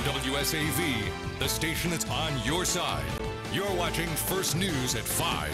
WSAV, the station that's on your side. You're watching First News at 5.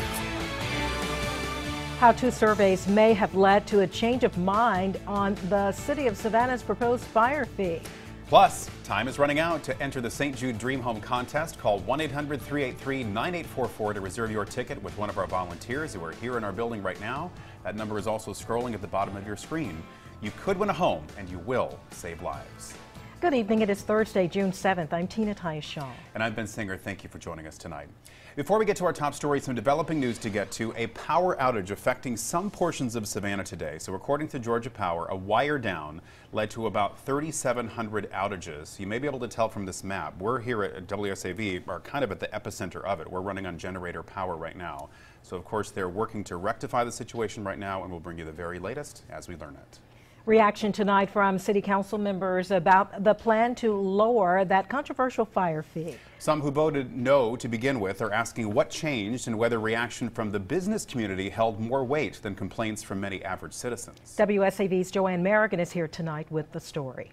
How two surveys may have led to a change of mind on the city of Savannah's proposed fire fee. Plus, time is running out to enter the St. Jude Dream Home contest. Call 1-800-383-9844 to reserve your ticket with one of our volunteers who are here in our building right now. That number is also scrolling at the bottom of your screen. You could win a home, and you will save lives. Good evening. It is Thursday, June 7th. I'm Tina Tyus-Shaw. And I'm Ben Singer. Thank you for joining us tonight. Before we get to our top story, some developing news to get to. A power outage affecting some portions of Savannah today. So according to Georgia Power, a wire down led to about 3,700 outages. You may be able to tell from this map. We're here at WSAV, are kind of at the epicenter of it. We're running on generator power right now. So of course they're working to rectify the situation right now, and we'll bring you the very latest as we learn it. Reaction tonight from city council members about the plan to lower that controversial fire fee. Some who voted no to begin with are asking what changed and whether reaction from the business community held more weight than complaints from many average citizens. WSAV's Joanne Merrigan is here tonight with the story.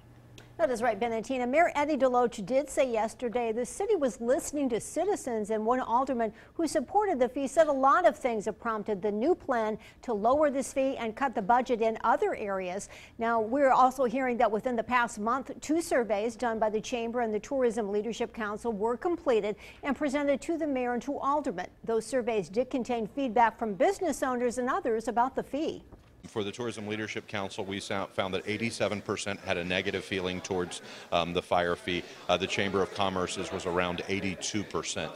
That is right, Ben and Tina. Mayor Eddie Deloach did say yesterday the city was listening to citizens, and one alderman who supported the fee said a lot of things have prompted the new plan to lower this fee and cut the budget in other areas. Now, we're also hearing that within the past month, 2 surveys done by the Chamber and the Tourism Leadership Council were completed and presented to the mayor and to aldermen. Those surveys did contain feedback from business owners and others about the fee. For the Tourism Leadership Council, we found that 87% had a negative feeling towards the fire fee. The Chamber of Commerce's was around 82%.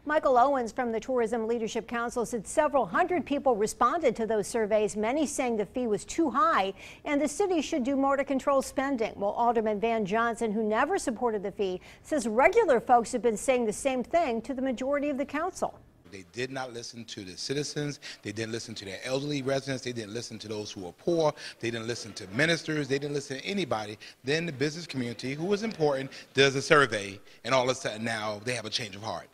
Michael Owens from the Tourism Leadership Council said several hundred people responded to those surveys, many saying the fee was too high and the city should do more to control spending. While Alderman Van Johnson, who never supported the fee, says regular folks have been saying the same thing to the majority of the council. They did not listen to the citizens. They didn't listen to their elderly residents. They didn't listen to those who are poor. They didn't listen to ministers. They didn't listen to anybody. Then the business community, who was important, does a survey, and all of a sudden now they have a change of heart.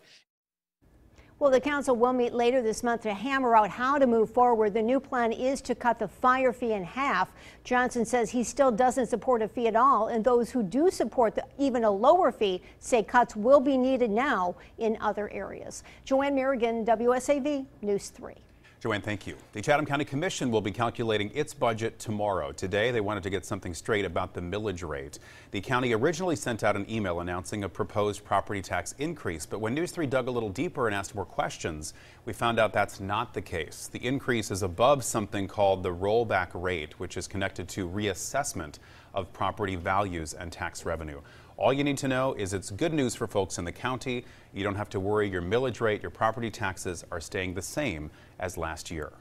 Well, the council will meet later this month to hammer out how to move forward. The new plan is to cut the fire fee in half. Johnson says he still doesn't support a fee at all, and those who do support even a lower fee say cuts will be needed now in other areas. Joanne Merrigan, WSAV News 3. Joanne, thank you. The Chatham County Commission will be calculating its budget tomorrow. Today, they wanted to get something straight about the millage rate. The county originally sent out an email announcing a proposed property tax increase, but when News 3 dug a little deeper and asked more questions, we found out that's not the case. The increase is above something called the rollback rate, which is connected to reassessment of property values and tax revenue. All you need to know is it's good news for folks in the county. You don't have to worry your millage rate, your property taxes are staying the same as last year.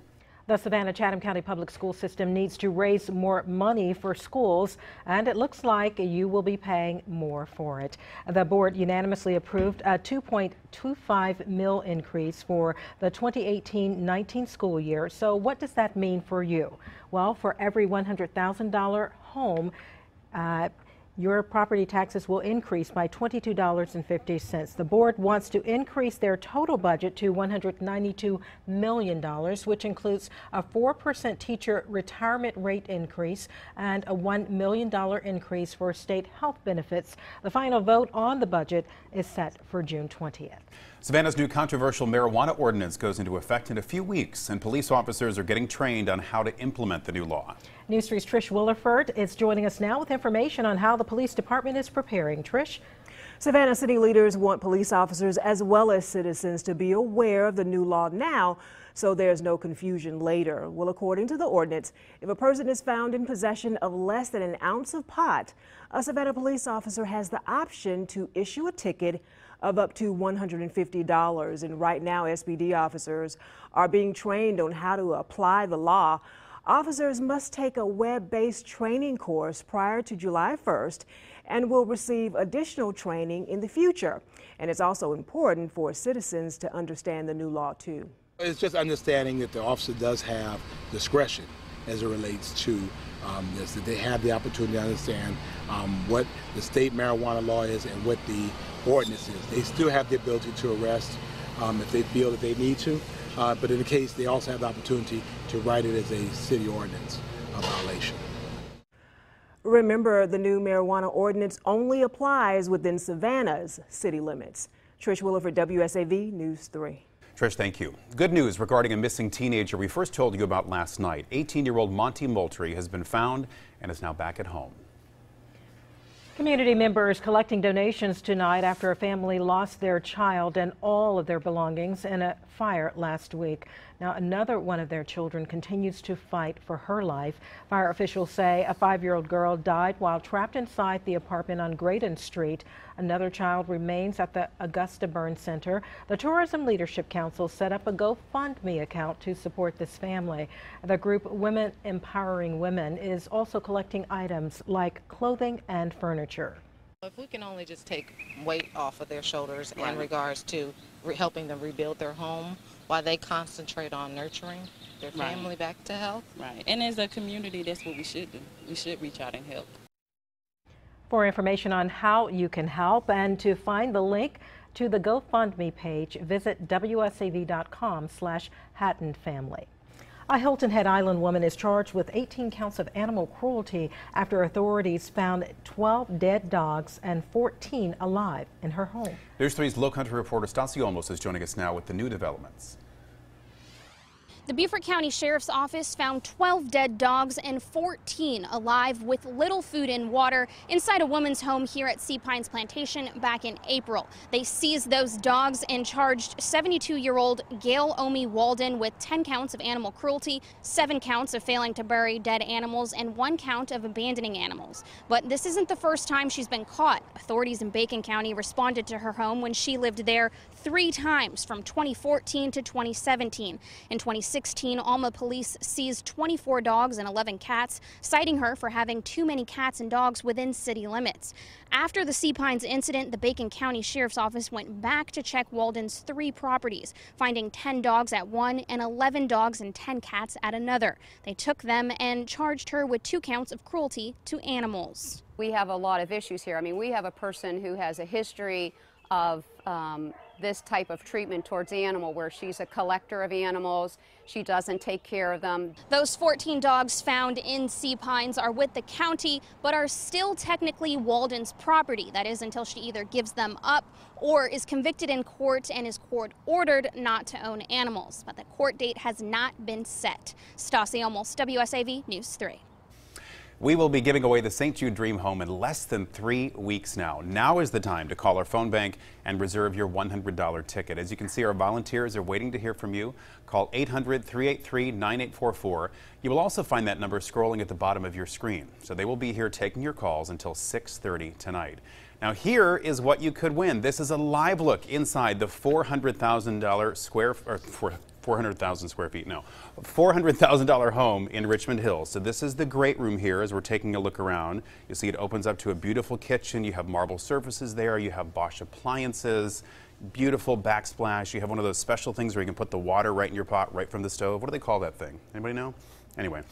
The Savannah-Chatham County Public School System needs to raise more money for schools, and it looks like you will be paying more for it. The board unanimously approved a $2.25 million increase for the 2018-19 school year. So what does that mean for you? Well, for every $100,000 home, your property taxes will increase by $22.50. The board wants to increase their total budget to $192 million, which includes a 4% teacher retirement rate increase and a $1 million increase for state health benefits. The final vote on the budget is set for June 20th. Savannah's new controversial marijuana ordinance goes into effect in a few weeks, and police officers are getting trained on how to implement the new law. News 3's Trish Williford is joining us now with information on how the police department is preparing. Trish? Savannah city leaders want police officers as well as citizens to be aware of the new law now, so there's no confusion later. Well, according to the ordinance, if a person is found in possession of less than an ounce of pot, a Savannah police officer has the option to issue a ticket of up to $150. And right now, SPD officers are being trained on how to apply the law. Officers must take a web-based training course prior to July 1st and will receive additional training in the future. And it's also important for citizens to understand the new law, too. It's just understanding that the officer does have discretion as it relates to this, that they have the opportunity to understand what the state marijuana law is and what the ordinance is. They still have the ability to arrest if they feel that they need to, but in the case, they also have the opportunity to write it as a city ordinance violation. Remember, the new marijuana ordinance only applies within Savannah's city limits. Trish Willer for WSAV News 3. Trish, thank you. Good news regarding a missing teenager we first told you about last night. 18-year-old Monty Moultrie has been found and is now back at home. Community members collecting donations tonight after a family lost their child and all of their belongings in a fire last week. Now, another one of their children continues to fight for her life. Fire officials say a 5-year-old girl died while trapped inside the apartment on Graydon Street. Another child remains at the Augusta Burn Center. The Tourism Leadership Council set up a GoFundMe account to support this family. The group Women Empowering Women is also collecting items like clothing and furniture. If we can only just take weight off of their shoulders in regards to helping them rebuild their home while they concentrate on nurturing their family back to health. Right. And as a community, that's what we should do. We should reach out and help. For information on how you can help and to find the link to the GoFundMe page, visit wsav.com/Hatton Family. A Hilton Head Island woman is charged with 18 counts of animal cruelty after authorities found 12 dead dogs and 14 alive in her home. News 3's Low Country reporter Stassi Olmos is joining us now with the new developments. The Beaufort County Sheriff's Office found 12 dead dogs and 14 alive with little food and water inside a woman's home here at Sea Pines Plantation back in April. They seized those dogs and charged 72-year-old Gail Omi Walden with 10 counts of animal cruelty, 7 counts of failing to bury dead animals, and 1 count of abandoning animals. But this isn't the first time she's been caught. Authorities in Bacon County responded to her home when she lived there 3 times from 2014 to 2017. In 2016, Alma police seized 24 dogs and 11 cats, citing her for having too many cats and dogs within city limits. After the Sea Pines incident, the Bacon County Sheriff's Office went back to check Walden's 3 properties, finding 10 dogs at one and 11 dogs and 10 cats at another. They took them and charged her with 2 counts of cruelty to animals. We have a lot of issues here. I mean, we have a person who has a history of this type of treatment towards animal, where she's a collector of animals. She doesn't take care of them. Those 14 dogs found in Sea Pines are with the county, but are still technically Walden's property. That is, until she either gives them up or is convicted in court and is court ordered not to own animals. But the court date has not been set. Stassi Olmos, WSAV News 3. We will be giving away the St. Jude Dream Home in less than 3 weeks now. Now is the time to call our phone bank and reserve your $100 ticket. As you can see, our volunteers are waiting to hear from you. Call 800-383-9844. You will also find that number scrolling at the bottom of your screen. So they will be here taking your calls until 6:30 tonight. Now here is what you could win. This is a live look inside the $400,000 $400,000 home in Richmond Hill. So this is the great room here as we're taking a look around. You see it opens up to a beautiful kitchen. You have marble surfaces there. You have Bosch appliances, beautiful backsplash. You have one of those special things where you can put the water right in your pot right from the stove. What do they call that thing? Anybody know? Anyway,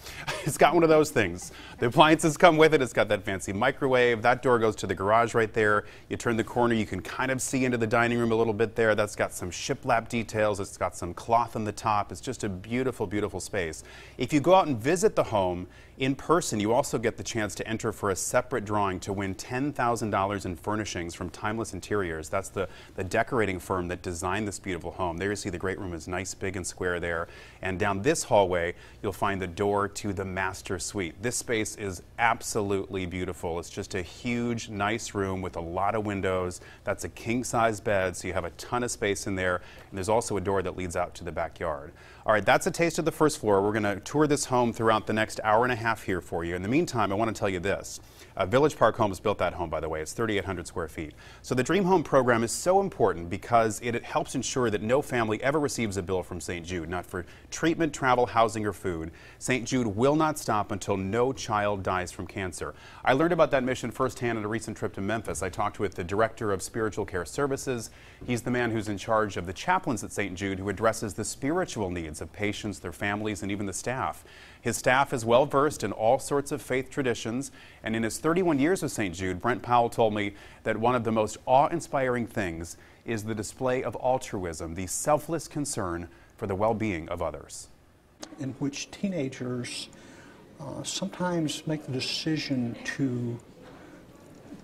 it's got one of those things. The appliances come with it. It's got that fancy microwave. That door goes to the garage right there. You turn the corner, you can kind of see into the dining room a little bit there. That's got some shiplap details. It's got some cloth on the top. It's just a beautiful, beautiful space. If you go out and visit the home in person, you also get the chance to enter for a separate drawing to win $10,000 in furnishings from Timeless Interiors. That's the decorating firm that designed this beautiful home. There you see the great room is nice, big, and square there. And down this hallway, you'll find the door to the master suite. This space is absolutely beautiful. It's just a huge, nice room with a lot of windows. That's a king-size bed, so you have a ton of space in there. And there's also a door that leads out to the backyard. All right, that's a taste of the first floor. We're going to tour this home throughout the next hour and a half here for you. In the meantime, I want to tell you this. Village Park Homes built that home, by the way. It's 3,800 square feet. So the Dream Home program is so important because it helps ensure that no family ever receives a bill from St. Jude, not for treatment, travel, housing, or food. St. Jude will not stop until no child dies from cancer. I learned about that mission firsthand on a recent trip to Memphis. I talked with the Director of Spiritual Care Services. He's the man who's in charge of the chaplains at St. Jude who addresses the spiritual needs of patients, their families, and even the staff. His staff is well versed in all sorts of faith traditions, and in his 31 years with St. Jude, Brent Powell told me that one of the most awe-inspiring things is the display of altruism, the selfless concern for the well-being of others. In which teenagers sometimes make the decision to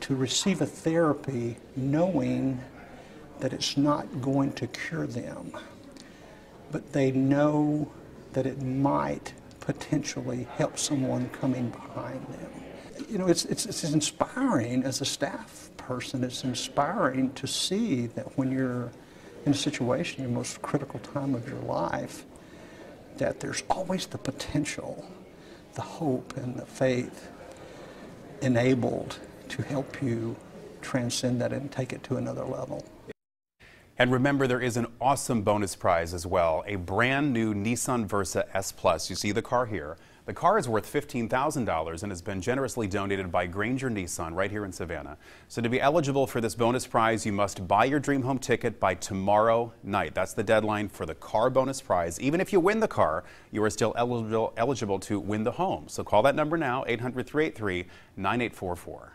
receive a therapy knowing that it's not going to cure them, but they know that it might potentially help someone coming behind them. You know, it's inspiring as a staff person. It's inspiring to see that when you're in a situation, your most critical time of your life, that there's always the potential, the hope and the faith enabled to help you transcend that and take it to another level. And remember, there is an awesome bonus prize as well, a brand new Nissan Versa S Plus. You see the car here. The car is worth $15,000 and has been generously donated by Granger Nissan right here in Savannah. So to be eligible for this bonus prize, you must buy your dream home ticket by tomorrow night. That's the deadline for the car bonus prize. Even if you win the car, you are still eligible to win the home. So call that number now, 800-383-9844.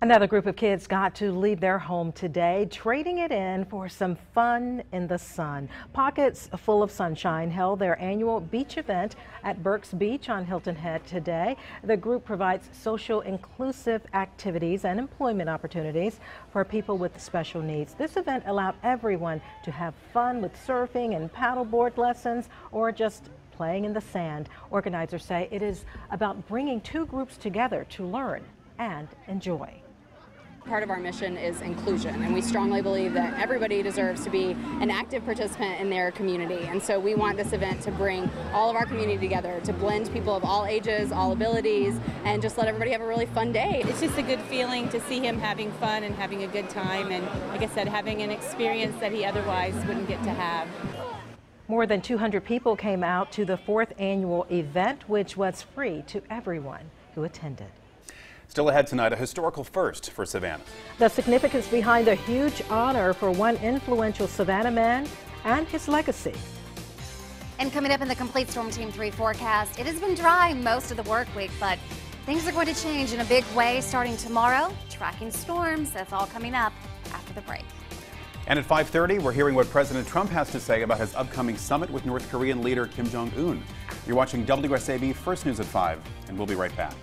Another group of kids got to leave their home today, trading it in for some fun in the sun. Pockets Full of Sunshine held their annual beach event at Burke's Beach on Hilton Head today. The group provides social inclusive activities and employment opportunities for people with special needs. This event allowed everyone to have fun with surfing and paddleboard lessons or just playing in the sand. Organizers say it is about bringing two groups together to learn and enjoy. Part of our mission is inclusion, and we strongly believe that everybody deserves to be an active participant in their community. And so we want this event to bring all of our community together, to blend people of all ages, all abilities, and just let everybody have a really fun day. It's just a good feeling to see him having fun and having a good time, and like I said, having an experience that he otherwise wouldn't get to have. More than 200 people came out to the 4th annual event, which was free to everyone who attended. Still ahead tonight, a historical first for Savannah. The significance behind the huge honor for one influential Savannah man and his legacy. And coming up in the complete Storm Team 3 forecast, it has been dry most of the work week, but things are going to change in a big way starting tomorrow. Tracking storms, that's all coming up after the break. And at 5:30, we're hearing what President Trump has to say about his upcoming summit with North Korean leader Kim Jong-un. You're watching WSAV First News at 5, and we'll be right back.